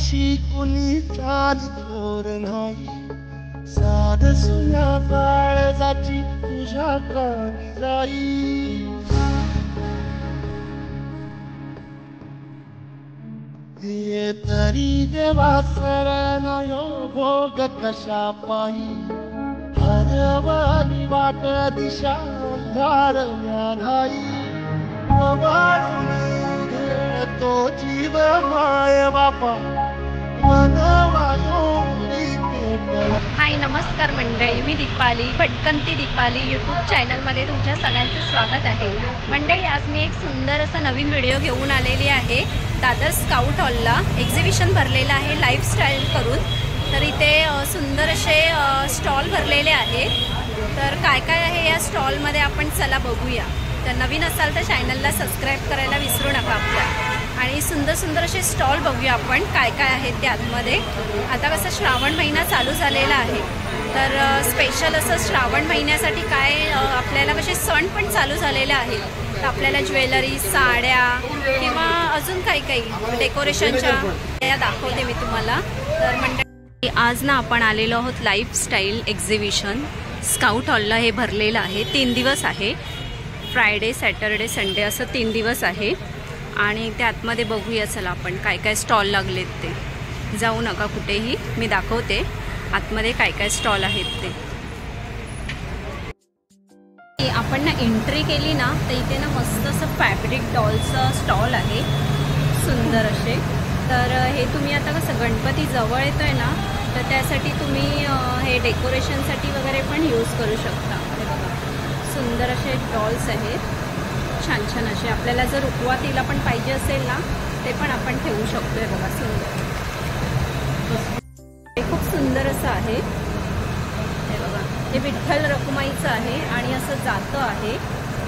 अशी कुणीचाच थोर नाही, साध सुना काळजाची तुझ्या काळी जाई. ये तरी देवा शरण भोग कशा पायी, हरवानी वाट दिशा धारल्या नाही. तो जीव माय बापा हाय नमस्कार मंडळी, मी दीपाली भटकंती दीपाली यूट्यूब चॅनलमध्ये तुमच्या सगळ्यांचं स्वागत आहे. मंडळी, आज मी एक सुंदर असा नवीन व्हिडिओ घेऊन आलेली आहे. दादर स्काउट हॉलला एक्झिबिशन भरलेलं आहे लाईफस्टाईल करून. तर इथे सुंदर असे स्टॉल भरलेले आहेत. तर काय काय आहे या स्टॉलमध्ये आपण चला बघूया. तर नवीन असाल तर चॅनलला सबस्क्राईब करायला विसरू नका आपल्या. आणि सुंदर सुंदर असे स्टॉल बघूया आपण काय काय आहेत त्यामध्ये. आता कसं श्रावण महिना चालू झालेला आहे, तर स्पेशल असं श्रावण महिन्यासाठी काय आपल्याला कसे सण पण चालू झालेले आहेत. तर आपल्याला ज्वेलरी, साड्या किंवा अजून काही काही डेकोरेशनच्या या दाखवते मी तुम्हाला. तर मंडळी, आज ना आपण आलेलो आहोत लाईफस्टाईल एक्झिबिशन स्काउट हॉलला. हे भरलेलं आहे, 3 दिवस आहे. फ्रायडे, सॅटरडे, संडे असं 3 दिवस आहे. आणि त्या आतमध्ये बघूया चला आपण काय काय स्टॉल लागलेत ते. जाऊ नका कुठेही, मी दाखवते आतमध्ये काय काय स्टॉल आहेत ते. आपण ना एंट्री केली ना तर इथे ना मस्त असं फॅब्रिक डॉलचं स्टॉल आहे, सुंदर असे. तर हे तुम्ही आता कसं गणपती जवळ येतोय ना, तर त्यासाठी तुम्ही हे डेकोरेशनसाठी वगैरे पण यूज करू शकता. हे बघा, सुंदर असे डॉल्स आहेत, छान छान असे. आपल्याला जर रुखवातीला पण पाहिजे असेल ना, ते पण आपण ठेवू शकतो. हे बघा, सुंदर, हे खूप सुंदर असं आहे. हे बघा, हे विठ्ठल रखुमाईचं आहे आणि असं जातं आहे.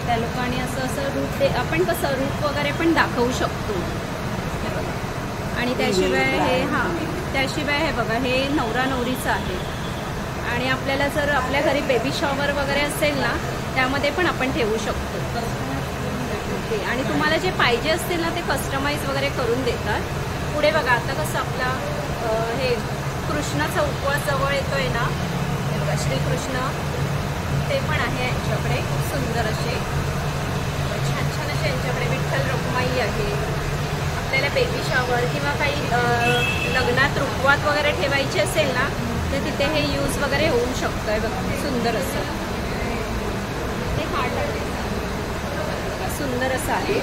त्या लोकांनी असं रूप ते आपण कसं रूप वगैरे पण दाखवू शकतो. हे बघा, आणि त्याशिवाय त्याशिवाय हे बघा, हे नवरा नवरीचं आहे. आणि आपल्याला जर आपल्या घरी बेबी शॉवर वगैरे असेल ना, त्यामध्ये पण आपण ठेवू शकतो. आणि तुम्हाला जे पाहिजे असतील ना, ते कस्टमाइज वगैरे करून देतात. पुढे बघा, आता कसं आपला हे कृष्णाचा उपवास जवळ येतोय ना, हे बघा श्रीकृष्ण, ते पण आहे यांच्याकडे. सुंदर असे छान छान असे यांच्याकडे विठ्ठल रखुमाई आहे. आपल्याला बेबी शॉवर किंवा काही लग्नात रुखवात वगैरे ठेवायची असेल ना, तर तिथे हे यूज वगैरे होऊ शकतं. आहे बघा, सुंदर असं ते कार्ड सुंदर असं आहे.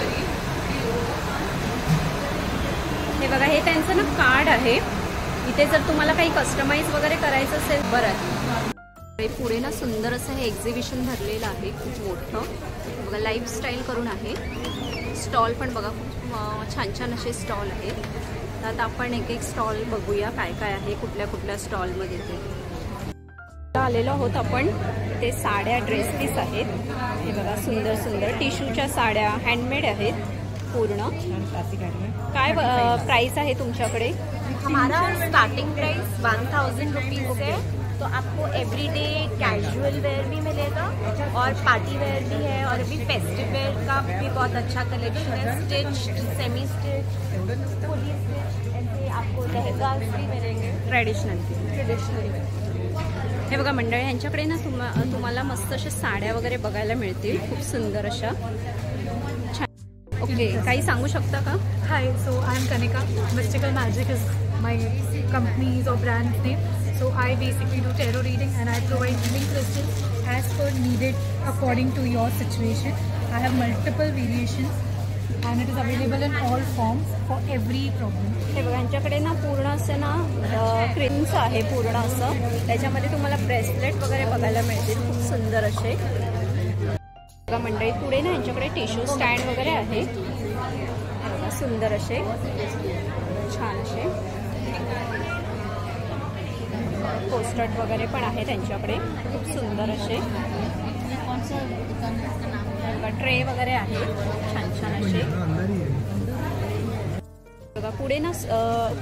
हे बघा, हे त्यांचं ना कार्ड आहे. इथे जर तुम्हाला काही कस्टमाइज वगैरे करायचं असेल बरं आहे. पुढे ना सुंदर असं हे एक्झिबिशन भरलेलं आहे, खूप मोठं. बघा, लाईफस्टाईल करून आहे. स्टॉल पण बघा, खूप छान छान असे स्टॉल आहेत. तर आता आपण एक एक स्टॉल बघूया काय काय आहे, कुठल्या कुठल्या स्टॉलमध्ये ते आलेलो आहोत आपण. ते साड्या, ड्रेस पीस आहेत. हे बघा, सुंदर सुंदर टिश्यूच्या साड्या, हँडमेड आहेत पूर्ण. काय प्राइस आहे तुमच्याकडे? हमारा स्टार्टिंग प्राइस 1000 रुपीज़ है. तो आपको एवरीडे कैजुअल वेयर भी मिलेगा और पार्टी वेयर भी है, और अभी फेस्टिव वेयर का भी बहुत अच्छा कलेक्शन है. स्टिच, सेमी स्टिच, फुली स्टिच, ऐसे आपको लहंगास भी मिलेंगे ट्रेडिशनल. हे बघा मंडळी, यांच्याकडे ना तुम्हाला मस्त अशा साड्या वगैरे बघायला मिळतील, खूप सुंदर अशा. छान. ओके, काही सांगू शकता का? Hi, so I am Kanika. Mystical magic is my company's और brand name. So I basically do tarot reading and I provide healing crystals as per needed according to your situation. I have multiple variations and it is available in all forms for every problem. हे बघा, यांच्याकडे ना पूर्ण असं ना क्रीमचं आहे पूर्ण असं. त्याच्यामध्ये तुम्हाला ब्रेसलेट वगैरे बघायला मिळतील, खूप सुंदर असे. बघा मंडळी, पुढे ना यांच्याकडे टिश्यू स्टँड वगैरे आहे. बघा, सुंदर असे, छान असे पोस्टर्ट वगैरे पण आहे त्यांच्याकडे, खूप सुंदर असे. ट्रे वगैरे आहे, छान छान असे. बघा, पुढे ना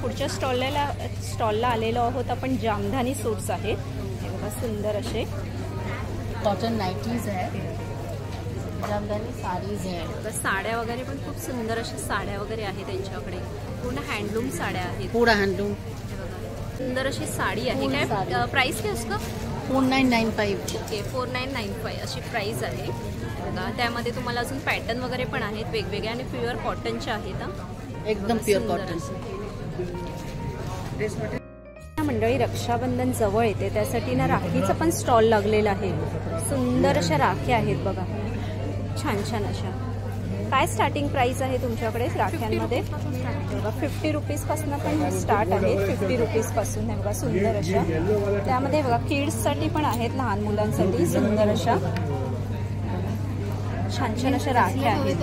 पुढच्या स्टॉलला आलेलो आहोत आपण. जामधानी सूट्स आहेत. हे बघा, सुंदर असे कॉटन नाइटीज है. जामदानी साडीज आहे. तर साड्या वगैरे पण खूप सुंदर अशा साड्या वगैरे आहेत त्यांच्याकडे. पूर्ण हँडलूम साड्या आहेत. पूरा हँडलूम. हे बघा सुंदर अशी साडी आहे. पूर्ण काय साडी. प्राइस काय उसका? 4995. ओके 4995 अशी प्राइस आहे. बघा त्यामध्ये तुम्हाला अजून पॅटर्न वगैरे पण आहेत वेगवेगळे आणि प्युअर कॉटनचे आहेत. एकदम बघा, प्युअर सुंदर कॉटन. असे. मंडळी रक्षाबंधन जवळ येते त्यासाठी ना राखीचा पण स्टॉल लागलेला आहे. सुंदर अशा राख्या आहेत बघा, छान छान अशा. काय स्टार्टिंग प्राइस आहे तुमच्याकडे राख्यांमध्ये? बघा 50 रुपीजपासून पण स्टार्ट आहे. 50 रुपीजपासून हे बघा सुंदर अशा. त्यामध्ये बघा किड्ससाठी पण आहेत, लहान मुलांसाठी सुंदर अशा छान छान अशा राख्या आहेत.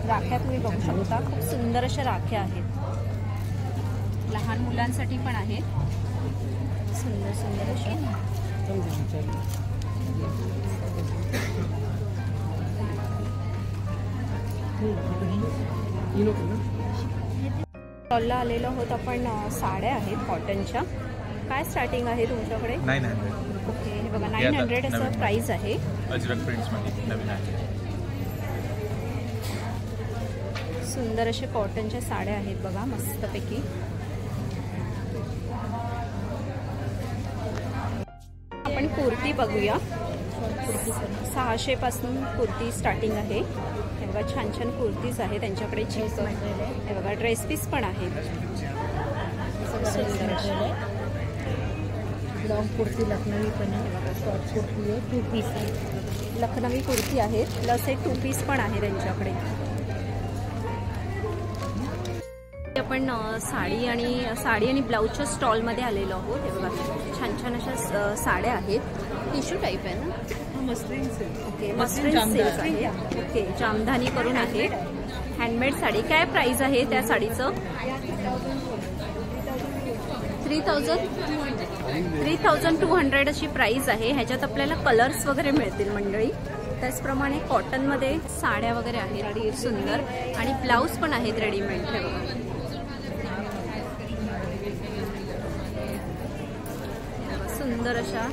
राख्या तुम्ही बघू शकता, खूप सुंदर अशा राख्या आहेत. लहान मुलांसाठी पण आहेत सुंदर सुंदर अशा. स्टॉलला आलेलो आहोत आपण. साड्या आहेत कॉटनच्या. काय स्टार्टिंग आहे तुमच्याकडे? 900. ओके हे बघा 900 असं प्राइस आहे. अजरक प्रिंट्समध्ये नवीन आहे. सुंदर असे कॉटनच्या साड्या आहेत बघा मस्तपैकी. आपण कुर्ती बघूया. 600 पासून कुर्ती स्टार्टिंग आहे. हे बघा छान छान कुर्तीज आहे त्यांच्याकडे. चिप्स हे बघा ड्रेस पीस पण आहेत. सुंदर अशी लॉंग कुर्ती लखनवी पण आहे. शॉर्ट कुर्ती आहे. 2 पीस आहे. लखनवी कुर्ती आहेत प्लस एक 2 पीस पण आहे त्यांच्याकडे. आपण साडी आणि ब्लाऊजच्या स्टॉलमध्ये आलेलो आहोत. हे बघा छान छान अशा साड्या आहेत. टिश्यू टाईप आहे ना? ओके मस्लिन सिल्क आहे. ओके जामधानी करून आहे. हँडमेड साडी. काय प्राइस आहे त्या साडीचं? 3200 अशी प्राइस आहे. ह्याच्यात आपल्याला कलर्स वगैरे मिळतील मंडळी. त्याचप्रमाणे कॉटनमध्ये साड्या वगैरे आहेत सुंदर आणि ब्लाऊज पण आहेत रेडीमेड. हे बघा सुंदर अशा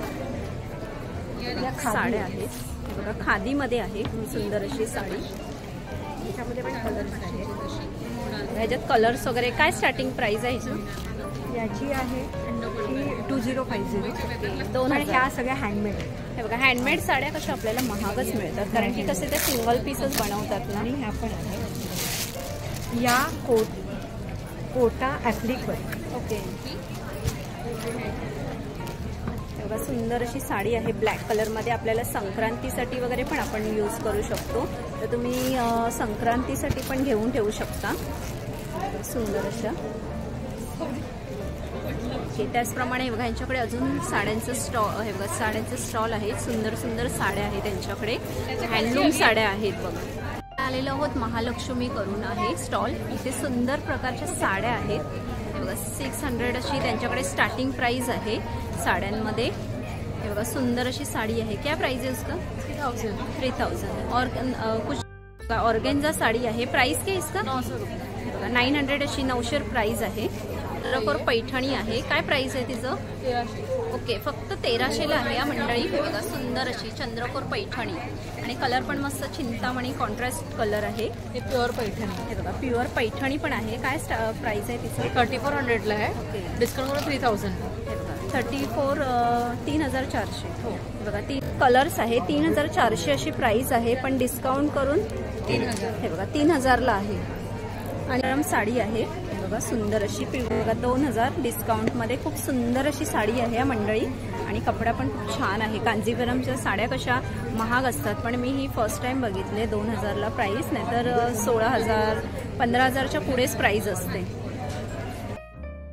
साड्या आहेत. बघा खादीमध्ये आहे सुंदर अशी साडी. ह्याच्यामध्ये पण कलर्स आहेत. ह्याच्यात कलर्स वगैरे. काय स्टार्टिंग प्राइस आहे ह्याची? याची आहे 2050. 2000. ह्या सगळ्या हँडमेड. हे बघा हँडमेड साड्या कशा आपल्याला महागच मिळतात कारण की कसे ते सिंगल पीसच बनवतात ना. आणि ह्या पण आहे. या कोटा ॲप्लिक वर्क. ओके बघा सुंदर अशी साडी आहे ब्लॅक कलरमध्ये. आपल्याला संक्रांतीसाठी वगैरे पण आपण यूज करू शकतो. तर तुम्ही संक्रांतीसाठी पण घेऊन ठेवू शकता. सुंदर अशा. ओके त्याचप्रमाणे बघा यांच्याकडे अजून साड्यांचं हे बघा साड्यांचं स्टॉल आहे. सुंदर सुंदर साड्या आहेत त्यांच्याकडे. हँडलूम साड्या आहेत बघा. आलेलो आहोत महालक्ष्मी करून आहे स्टॉल. इथे सुंदर प्रकारच्या साड्या आहेत. हे बघा 600 अशी त्यांच्याकडे स्टार्टिंग प्राइस आहे साड्यांमध्ये. हे बघा सुंदर अशी साडी आहे. क्या प्राइस है उसका? 3000. और कुछ ऑर्गेन्जा साडी आहे. प्राइस क्या इसका? 900 रुपये. बघा 900 अशी 900 प्राइस आहे. चंद्रकोर पैठणी आहे. काय प्राइस आहे तिचं? 1300. ओके फक्त 1300ला आहे या मंडळी. हे बघा सुंदर अशी चंद्रकोर पैठणी आणि कलर पण मस्त चिंतामणी कॉन्ट्रास्ट कलर आहे. हे प्युअर पैठणी. हे बघा प्युअर पैठणी पण आहे. काय प्राइस आहे तिचं? 3400ला आहे. Okay discount 3000. हे बघा 3400 हो. बघा 3 कलर्स आहे. 3400 अशी प्राइस आहे पण डिस्काउंट करून 3000. हे बघा 3000ला आहे. आणि गरम साडी आहे. हे बघा सुंदर अशी बघा 2000 डिस्काउंटमध्ये. खूप सुंदर अशी साडी आहे या मंडळी आणि कपडा पण खूप छान आहे. कांजीवरमच्या साड्या कशा महाग असतात पण मी ही फर्स्ट टाइम बघितले 2000ला प्राइस. नाहीतर 16000 15000च्या पुढेच प्राइस असते.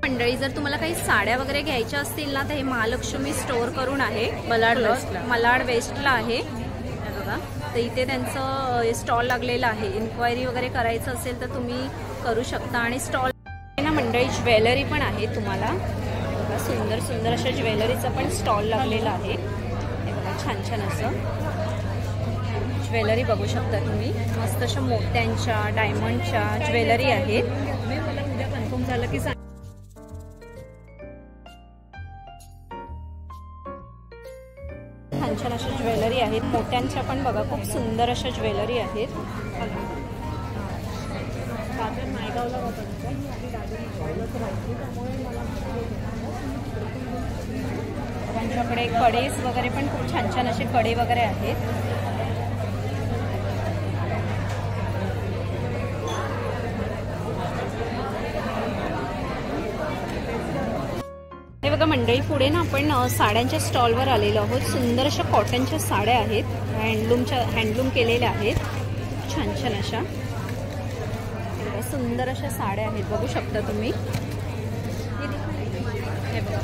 मंडळी जर तुम्हाला काही साड्या वगैरे घ्यायच्या असतील ना तर हे महालक्ष्मी स्टोअर करून आहे. मलाड वेस्टला आहे. बघा तर इथे त्यांचं स्टॉल लागलेलं आहे. इन्क्वायरी वगैरे करायचं असेल तर तुम्ही करू शकता. आणि स्टॉल ना मंडळी ज्वेलरी पण आहे तुम्हाला. बघा सुंदर सुंदर अशा ज्वेलरीचा पण स्टॉल लागलेला आहे. हे बघा छान छान असं ज्वेलरी बघू शकता तुम्ही. मस्त अशा मोत्यांच्या डायमंडच्या ज्वेलरी आहेत. मला उद्या कन्फर्म झालं की छान छान अशा ज्वेलरी आहेत. मोत्यांच्या पण बघा खूप सुंदर अशा ज्वेलरी आहेत. आमच्याकडे कडेस वगैरे पण खूप छान छान असे कडे वगैरे आहेत. हे बघा मंडळी, पुढे ना आपण साड्यांच्या स्टॉलवर आलेलो आहोत. सुंदर अशा कॉटनच्या साड्या आहेत, हँडलूम केलेल्या आहेत. छान छान अशा सुंदर अशा साड्या आहेत, बघू शकता तुम्ही. हे बघा,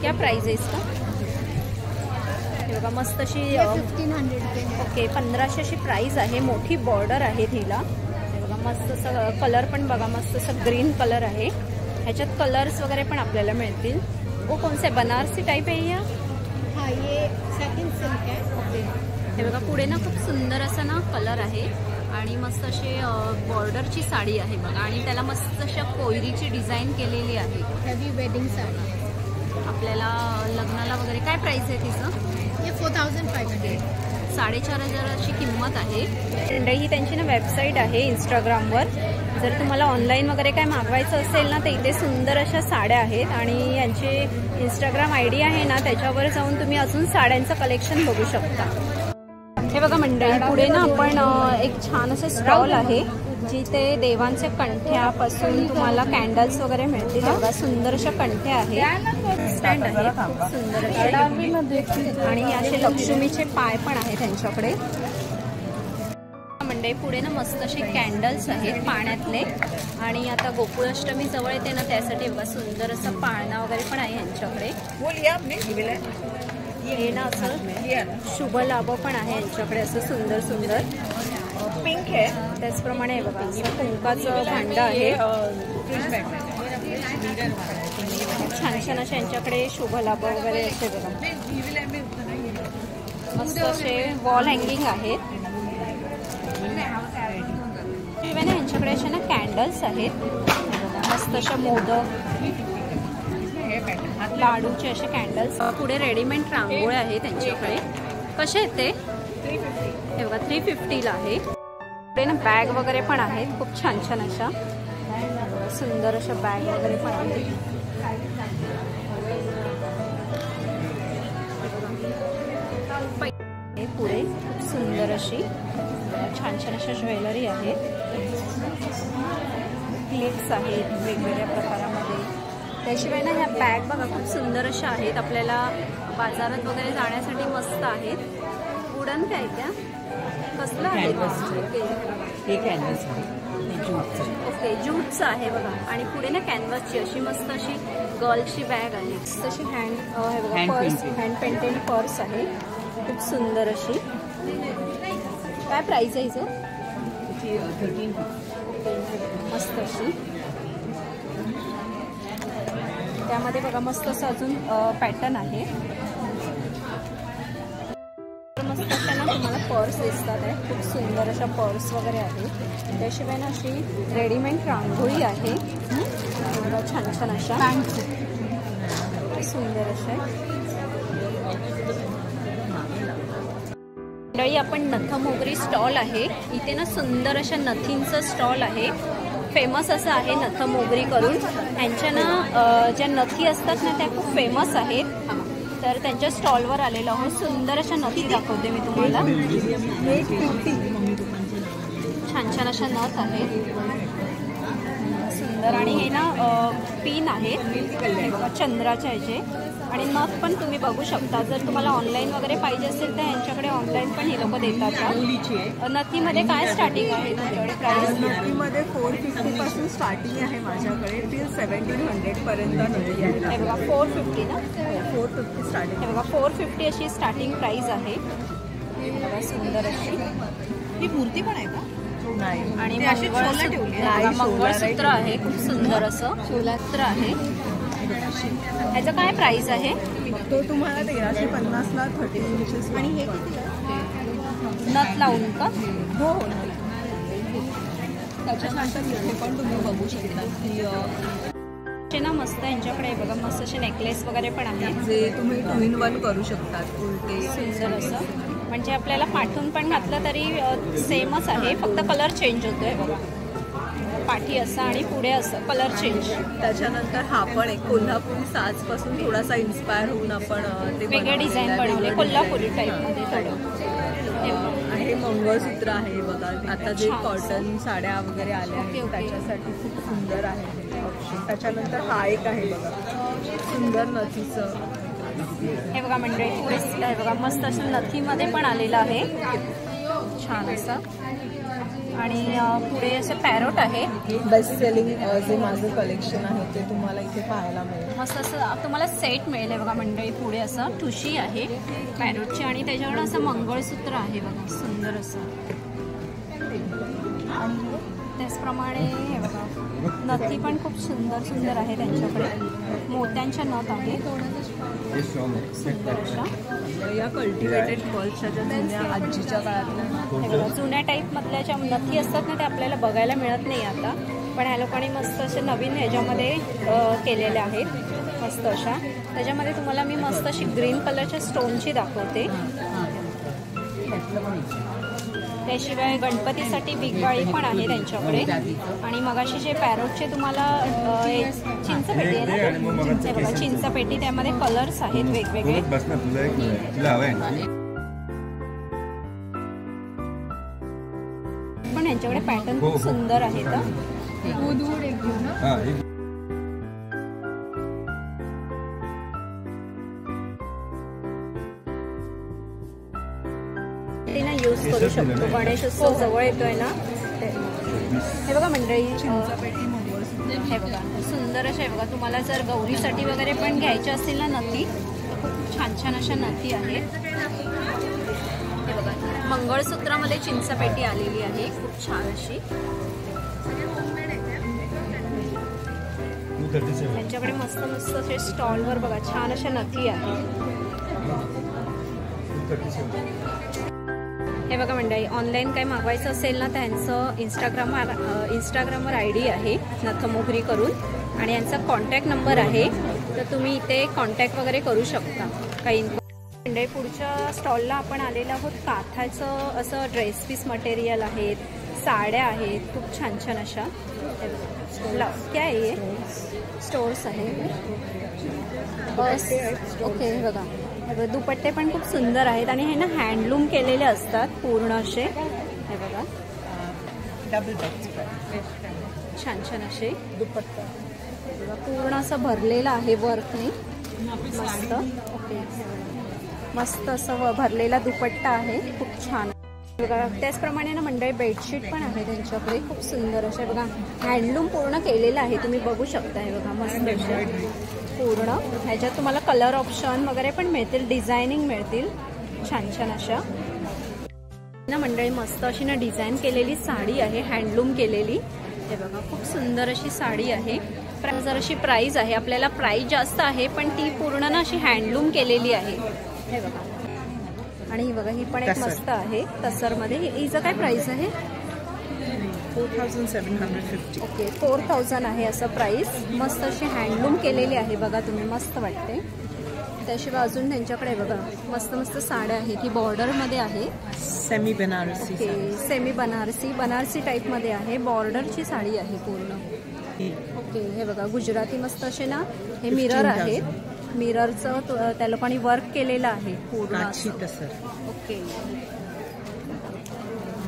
क्या प्राइस आहे इसका? हे बघा मस्त अशी 1500 ओके 1500 अशी प्राइस आहे. मोठी बॉर्डर आहे तिला. हे बघा मस्त असं कलर पण बघा, मस्त असं ग्रीन कलर आहे. ह्याच्यात कलर्स वगैरे पण आपल्याला मिळतील. वो कौन से बनारसी टाइप आहे या? हाँ, ये सेकंड सिल्क है. ओके. हे बघा पुढे ना खूप सुंदर असा ना कलर आहे आणि मस्त असे बॉर्डरची साडी आहे बघा. आणि त्याला मस्त अशा कोयरीची डिझाईन केलेली आहे. Heavy wedding sari. आपल्याला लग्नाला वगैरे काय प्राइस आहे तिचं? ये 4500. 4500 अशी किंमत आहे. ही त्यांची ना वेबसाईट आहे इंस्टाग्रामवर. जर तुम्हाला ऑनलाईन वगैरे काय मागवायचं असेल ना, तर इथे सुंदर अशा साड्या आहेत आणि यांचे इंस्टाग्राम ID आहे ना, त्याच्यावर जाऊन तुम्ही अजून साड्यांचं कलेक्शन बघू शकता. हे बघा मंडळी, पुढे ना आपण एक छान असं स्टॉल आहे जिथे देवांच्या कंठ्यापासून तुम्हाला कॅन्डल्स वगैरे मिळतील. बघा सुंदर अशा कंठ्या आहेत, स्टँड आहे खूप सुंदर असे. आणि असे लक्ष्मीचे पाय पण आहे त्यांच्याकडे. मंडळी पुढे ना मस्त असे कॅन्डल्स आहेत पाण्यातले. आणि आता गोकुळाष्टमी जवळ येते ना, त्यासाठी बघा सुंदर असं पाळणा वगैरे पण आहे यांच्याकडे. हे ना असं शुभ लाभ पण आहे यांच्याकडे, असं सुंदर सुंदर पिंक आहे. त्याचप्रमाणे बघा असं कुंकाचं भांड आहे. छान छान असे यांच्याकडे शुभ लाभ वगैरे असे बघा. मस्त असे वॉल हँगिंग आहेत. यांच्याकडे अशा ना कॅन्डल्स आहेत. मस्त अशा मोदक लाडूचे असे कॅन्डल्स. पुढे रेडीमेड रांगोळ्या आहेत त्यांच्याकडे. कसे आहेत ते? हे बघा 350ला आहे. पुढे ना बॅग वगैरे पण आहेत खूप छान छान अशा. सुंदर अशा बॅग वगैरे पण आहेत. पुढे खूप सुंदर अशी छान छान अशा ज्वेलरी आहेत. क्लिप्स आहेत वेगवेगळ्या प्रकारामध्ये. त्याशिवाय ना ह्या बॅग बघा खूप सुंदर अशा आहेत. आपल्याला बाजारात वगैरे जाण्यासाठी मस्त आहेत. वुडन काय त्या कसलं आहे? ओके ज्यूटचं आहे बघा. आणि पुढे ना कॅनव्हासची अशी मस्त अशी गर्लची बॅग आहे. तशी हे बघा पर्स, हँड पेंटेड पर्स आहे खूप सुंदर अशी. काय प्राइस आहे हिचं? 1350. मस्त अशी. त्यामध्ये बघा मस्त असं अजून पॅटर्न आहे. मस्त अशा ना तुम्हाला पर्स दिसतात आहे. खूप सुंदर अशा पर्स वगैरे आहेत. त्याशिवाय ना अशी रेडीमेड रांगोळी आहे छान छान अशा सुंदर अशा. आपण नथमोगरी स्टॉल आहे. इथे ना सुंदर अशा नथींचं स्टॉल आहे. फेमस असं आहे नथमोगरी करून. त्यांच्या ना ज्या नथी असतात ना त्या खूप फेमस आहेत. तर त्यांच्या स्टॉलवर आलेलो आहोत. सुंदर अशा नथी दाखवते मी तुम्हाला. छान छान अशा नथ आहेत सुंदर. आणि हे ना पिन आहेत चंद्राच्या ह्याचे. आणि नथ पण तुम्ही बघू शकता. जर तुम्हाला ऑनलाईन वगैरे पाहिजे असेल तर यांच्याकडे ऑनलाईन पण ही लोक देतात. नथीमध्ये काय स्टार्टिंग आहे तुमच्याकडे प्राइस? नथीमध्ये 450 पासून स्टार्टिंग आहे माझ्याकडे टिल 1700 पर्यंत नथी आहे. हे बघा 450 ना? 450 स्टार्टिंग. हे बघा 450 अशी स्टार्टिंग प्राइस आहे. बघा सुंदर अशी. ही मूर्ती पण आहे का? नाही. आणि मंगळसूत्र आहे खूप सुंदर असं सोलात्र आहे. ह्याचं काय प्राइस आहे? तो तुम्हाला 1350ला 30 इंचेस. आणि हे किती नथ लावून का? हो हो. त्याच्यानंतर इथे पण तुम्ही बघू शकता की ना मस्त यांच्याकडे बघा मस्त असे नेकलेस वगैरे पण आहे जे तुम्ही 2 in 1 करू शकतात उलटे. सुंदर असं म्हणजे आपल्याला पाठून पण घातलं तरी सेमच आहे, फक्त कलर चेंज होतोय बघा. पाठी असं आणि पुढे असं कलर चेंज. त्याच्यानंतर हा पण एक कोल्हापुरी साजपासून थोडासा इन्स्पायर होऊन आपण ते वेगळे डिझाईन बनवले कोल्हापुरी टाईपमध्ये थोडं. हे मंगळसूत्र आहे बघा. आता जे कॉटन साड्या वगैरे आल्या आहेत त्याच्यासाठी खूप सुंदर आहे हे ऑप्शन. त्याच्यानंतर हा एक आहे बघा सुंदर नथीचं. हे बघा मंडळी पुढे हे बघा मस्त असं नथीमध्ये पण आलेलं आहे छान असं. आणि पुढे असं पॅरोट आहे. बेस्ट सेलिंग जे माझं कलेक्शन आहे ते तुम्हाला इथे पाहायला मिळेल. मस्त असं तुम्हाला सेट मिळेल बघा मंडळी. पुढे असं ठुशी आहे पॅरोटची आणि त्याच्यावर असं मंगळसूत्र आहे बघा सुंदर असं. आणि त्याचप्रमाणे हे बघा नथी पण खूप सुंदर सुंदर आहे त्यांच्याकडे. मोत्यांच्या नथ आहे सुंदर अशा. या कल्टिवेटेड पर्ल्सच्या ज्या जुन्या आजीच्या काळातल्या हे बघा जुन्या टाईपमधल्या ज्या नथी असतात ना त्या आपल्याला बघायला मिळत नाही आता, पण ह्या लोकांनी मस्त असे नवीन ह्याच्यामध्ये केलेल्या आहेत मस्त अशा. त्याच्यामध्ये तुम्हाला मी मस्त अशी ग्रीन कलरच्या स्टोनची दाखवते. त्याशिवाय गणपतीसाठी बिगवाळी पण आहे त्यांच्याकडे. आणि मगाशी जे पॅरोटचे तुम्हाला चिंचपेटी आहे ना ते बघा चिंचपेटी, त्यामध्ये कलर्स आहेत वेगवेगळे. पण यांच्याकडे पॅटर्न खूप सुंदर आहेत. यूज करू शकतो. गणेशोत्सव जवळ येतोय ना. हे बघा मंडळी हे बघा सुंदर अशा. हे बघा तुम्हाला जर गौरीसाठी वगैरे पण घ्यायच्या असतील ना नथी, खूप छान छान अशा नथी आहेत. हे बघा मंगळसूत्रामध्ये चिंचपेटी आलेली आहे खूप छान अशी. त्यांच्याकडे मस्त मस्त असे स्टॉलवर बघा छान अशा नथी आहेत. हे बघा मंडळी ऑनलाईन काही मागवायचं असेल ना त्यांचं इंस्टाग्रामवर ID आहे नथमोगरी करून आणि यांचा कॉन्टॅक्ट नंबर आहे, तर तुम्ही इथे कॉन्टॅक्ट वगैरे करू शकता. काही मंडळी पुढच्या स्टॉलला आपण आलेलो आहोत. काठाचं असं ड्रेस पीस मटेरियल आहेत, साड्या आहेत खूप छान छान अशा. क्या आहे स्टोर्स आहे बस. ओके हे बघा दुपट्टे पण खूप सुंदर आहेत आणि हे ना हँडलूम केलेले असतात पूर्ण असे. हे बघा छान छान असे दुपट्टा पूर्ण असं भरलेलं आहे वर्कने मस्त. ओके मस्त असं भरलेला दुपट्टा आहे खूप छान बघा. त्याचप्रमाणे ना मंडळी बेडशीट पण आहे त्यांच्याकडे खूप सुंदर असे बघा. हँडलूम पूर्ण केलेलं आहे तुम्ही बघू शकता. हे बघा मस्त असे पूर्ण. ह्याच्यात तुम्हाला कलर ऑप्शन वगैरे पण मिळतील, डिझायनिंग मिळतील छान छान अशा ना मंडळी. मस्त अशी ना डिझाईन केलेली साडी आहे हँडलूम केलेली. हे बघा खूप सुंदर अशी साडी आहे. जर अशी प्राईस आहे आपल्याला प्राईस जास्त आहे पण ती पूर्ण ना अशी हँडलूम केलेली आहे. हे बघा आणि ही बघा ही पण एक मस्त आहे तसरमध्ये. हिचं काय प्राईस आहे 4750. ओके 4000 आहे असं प्राईस. मस्त अशी हँडलूम केलेली आहे बघा तुम्ही मस्त वाटते. त्याशिवाय अजून त्यांच्याकडे बघा मस्त मस्त साड्या आहेत. ही बॉर्डरमध्ये आहे semi Banarasi. Okay semi Banarasi टाईपमध्ये आहे. बॉर्डरची साडी आहे पूर्ण. ओके हे बघा गुजराती मस्त असे ना हे मिरर आहेत. मिररचं त्या लोकांनी वर्क केलेलं आहे पूर्ण. ओके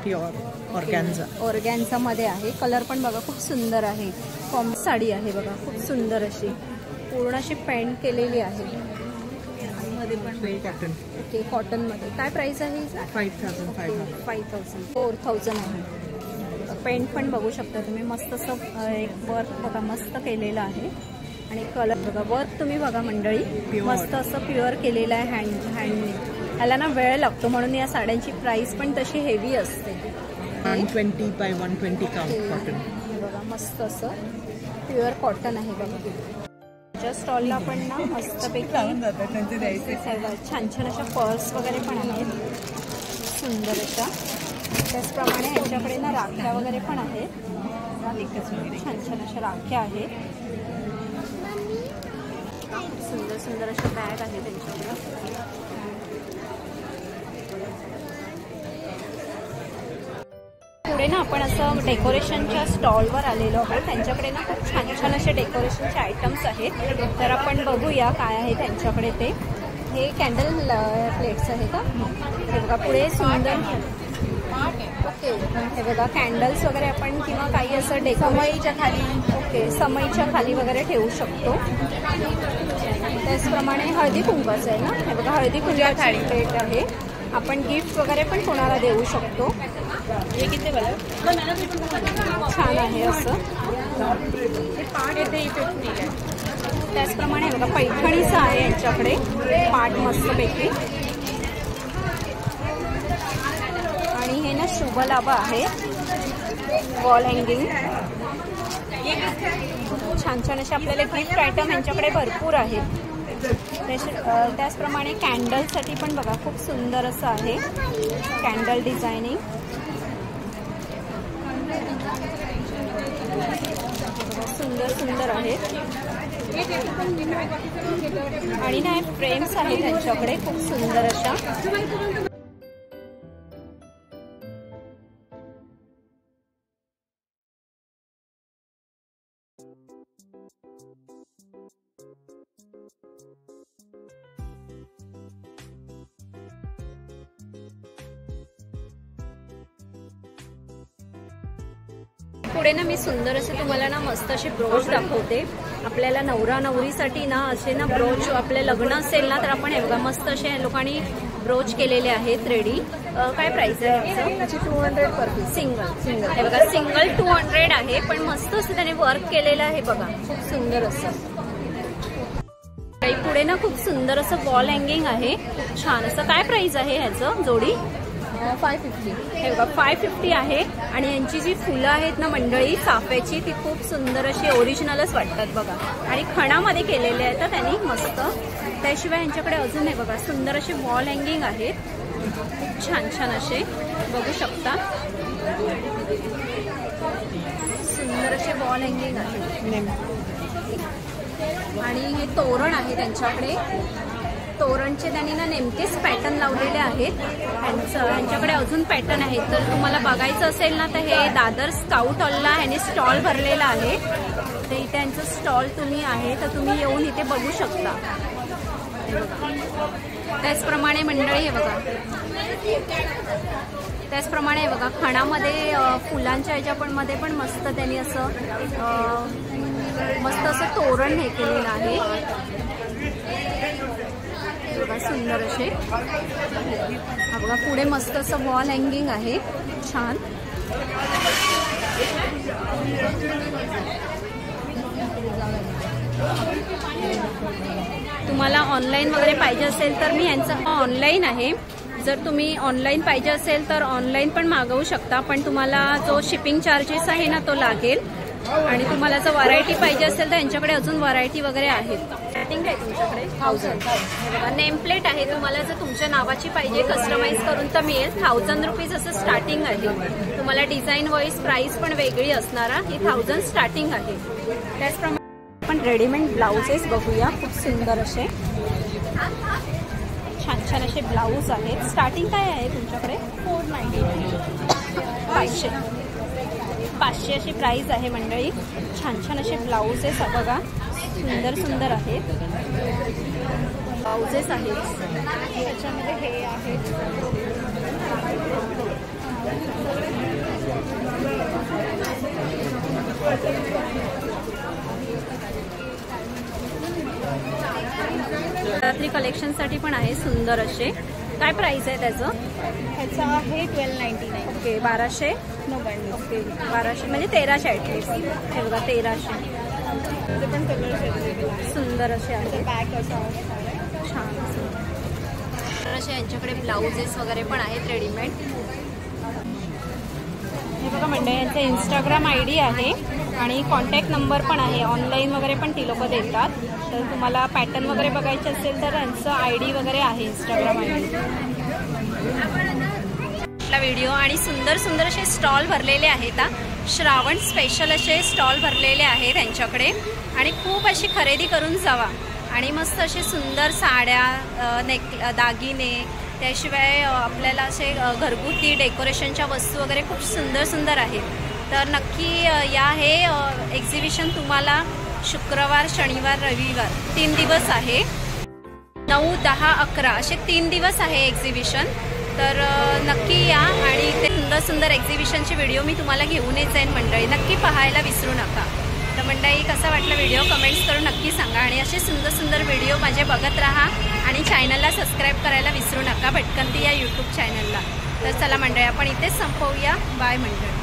प्युअर ऑर्गॅन्झा मध्ये आहे. कलर पण बघा खूप सुंदर आहे. कॉम साडी आहे बघा खूप सुंदर अशी पूर्ण अशी पेंट केलेली आहे. ओके कॉटन मध्ये काय प्राइस आहे 4000 आहे. पेंट पण बघू शकता तुम्ही मस्त असं एक वर्क बघा मस्त केलेलं आहे. आणि कलर बघा वर्क तुम्ही बघा मंडळी मस्त असं प्युअर केलेलं आहे हँडने. ह्याला ना वेळ लागतो म्हणून या साड्यांची प्राइस पण तशी हेवी असते. 120 by 120 कॉटन. बघा मस्त असं प्युअर कॉटन आहे बघा. ज्या स्टॉलला पण ना मस्तपैकी छान छान अशा पर्स वगैरे पण आहेत सुंदर अशा. त्याचप्रमाणे यांच्याकडे ना राख्या वगैरे पण आहेत. छान छान अशा राख्या आहेत. सुंदर सुंदर अशा बॅग आहे त्यांच्याकडे. पुढे ना आपण असं डेकोरेशनच्या स्टॉलवर आलेलो आहोत. त्यांच्याकडे ना खूप छान छान असे डेकोरेशनचे आयटम्स आहेत. तर आपण बघूया काय आहे त्यांच्याकडे ते. हे कॅन्डल प्लेट्स आहे का? हे बघा पुढे सुंदर. ओके, हे बघा कॅन्डल्स वगैरे आपण किंवा काही असं समईच्या खाली. ओके, समईच्या खाली वगैरे ठेवू शकतो. त्याचप्रमाणे हळदी कुंकवाचं आहे ना. हे बघा हळदी कुंकवाची प्लेट आहे. आपण गिफ्ट वगैरे पण कोणाला देऊ शकतो. हे किती बघा छान आहे असं. त्याचप्रमाणे बघा पैठणीचं आहे यांच्याकडे पाट मस्तपैकी. आणि हे ना शुभ लाभ आहे वॉल हँगिंग. छान छान असे आपल्याला गिफ्ट आयटम यांच्याकडे भरपूर आहेत. त्याचप्रमाणे कॅन्डलसाठी पण बघा खूप सुंदर असं आहे कॅन्डल डिझायनिंग. सुंदर सुंदर आहेत. आणि ना फ्रेम्स आहेत त्यांच्याकडे खूप सुंदर अशा. पुढे ना मी सुंदर असे तुम्हाला ना मस्त असे ब्रोच दाखवते. आपल्याला नवरा नवरीसाठी ना असे ना ब्रोच आपले लग्न असेल ना तर आपण हे बघा मस्त असे लोकांनी ब्रोच केलेले आहेत रेडी. काय प्राइस आहे? 200 पर पीस. सिंगल. हे बघा सिंगल 200 आहे. पण मस्त असं त्याने वर्क केलेलं आहे बघा खूप सुंदर असं. पुढे ना खूप सुंदर असं वॉल हँगिंग आहे खूप छान असं. काय प्राइस आहे ह्याचं जोडी? 550. हे बघा 550 आहे. आणि यांची जी फुलं आहेत ना मंडळी चाफ्याची ती खूप सुंदर अशी ओरिजिनलच वाटतात बघा. आणि खणामध्ये केलेले आहेत त्यांनी मस्त. त्याशिवाय यांच्याकडे अजून हे बघा सुंदर असे वॉल हँगिंग आहेत खूप छान छान असे बघू शकता. सुंदर असे वॉल हँगिंग आहेत. आणि हे तोरण आहे त्यांच्याकडे. तोरणचे त्यांनी ना नेमकेच पॅटर्न लावलेले आहेत. ह्यांच्याकडे अजून पॅटर्न आहेत. तर तुम्हाला बघायचं असेल ना तर हे दादर स्काउट हॉलला ह्याने स्टॉल भरलेला आहे. तर इथे यांचं स्टॉल तुम्ही आहे तर तुम्ही येऊन इथे बघू शकता. त्याचप्रमाणे मंडळी हे बघा त्याचप्रमाणे बघा खणामध्ये फुलांच्या ह्याच्यामध्ये पण मस्त त्यांनी असं मस्त असं तोरण हे केलेलं आहे बघा सुंदर असे. हा बघा पुढे मस्त असं वॉल हँगिंग आहे छान. तुम्हाला ऑनलाईन वगैरे पाहिजे असेल तर मी यांचं ऑनलाईन आहे. जर तुम्ही ऑनलाईन पाहिजे असेल तर ऑनलाईन पण मागवू शकता. पण तुम्हाला जो शिपिंग चार्जेस आहे ना तो लागेल. आणि तुम्हाला जर व्हरायटी पाहिजे असेल तर यांच्याकडे अजून व्हरायटी वगैरे आहेत. स्टार्टिंग आहे तुमच्याकडे 1000. नेम प्लेट आहे. तुम्हाला जर तुमच्या नावाची पाहिजे कस्टमाइज करून तर मिळेल. 1000 रुपीज असं स्टार्टिंग आहे. तुम्हाला डिझाईन वाईज प्राइस पण वेगळी असणार. ही 1000 स्टार्टिंग आहे. त्याचप्रमाणे आपण रेडीमेड ब्लाउजेस बघूया खूप सुंदर असे छान छान असे ब्लाऊज आहेत. स्टार्टिंग काय आहे तुमच्याकडे? 499. 500 अशी प्राइस आहे मंडळी. छान छान असे ब्लाऊजेस बघा सुंदर सुंदर आहेत. ब्लाऊजेस आहेत त्याच्यामध्ये हे आहेत. रात्री कलेक्शनसाठी पण आहे सुंदर असे. काय प्राइस आहे त्याचं? ह्याचा आहे 1299. ओके 1299. ओके 1200 म्हणजे 1300 ॲटलीस्ट. हे बघा 1300. पण कलर सुंदर असे आहे. बॅक असं छान तर असे यांच्याकडे ब्लाउजेस वगैरे पण आहेत रेडीमेड. हे बघा मंडळी यांचं इंस्टाग्राम ID आहे आणि कॉन्टॅक्ट नंबर पण आहे. ऑनलाईन वगैरे पण ती लोक देतात. तर तुम्हाला पॅटर्न वगैरे बघायचे असेल तर यांचं ID वगैरे आहे इंस्टाग्राम ID. आपला व्हिडिओ आणि सुंदर सुंदर असे स्टॉल भरलेले आहेत. श्रावण स्पेशल असे स्टॉल भरलेले आहेत त्यांच्याकडे. आणि खूप अशी खरेदी करून जावा. आणि मस्त असे सुंदर साड्या, दागिने, त्याशिवाय आपल्याला असे घरगुती डेकोरेशनच्या वस्तू वगैरे खूप सुंदर सुंदर आहेत. तर नक्की या हे एक्झिबिशन तुम्हाला शुक्रवार, शनिवार, रविवार 3 दिवस आहे. 9, 10, 11 असे 3 दिवस आहे एक्झिबिशन. तर नक्की या आणि ते सुंदर सुंदर एक्झिबिशनचे व्हिडिओ मी तुम्हाला घेऊनच जाईन मंडळी. नक्की पाहायला विसरू नका. तर मंडळी कसा वाटला व्हिडिओ कमेंट्स करून नक्की सांगा आणि असे सुंदर सुंदर व्हिडिओ माझे बघत राहा आणि चॅनलला सबस्क्राईब करायला विसरू नका भटकंती या यूट्यूब चॅनलला. तर चला मंडळी आपण इथेच संपवूया. बाय मंडळी.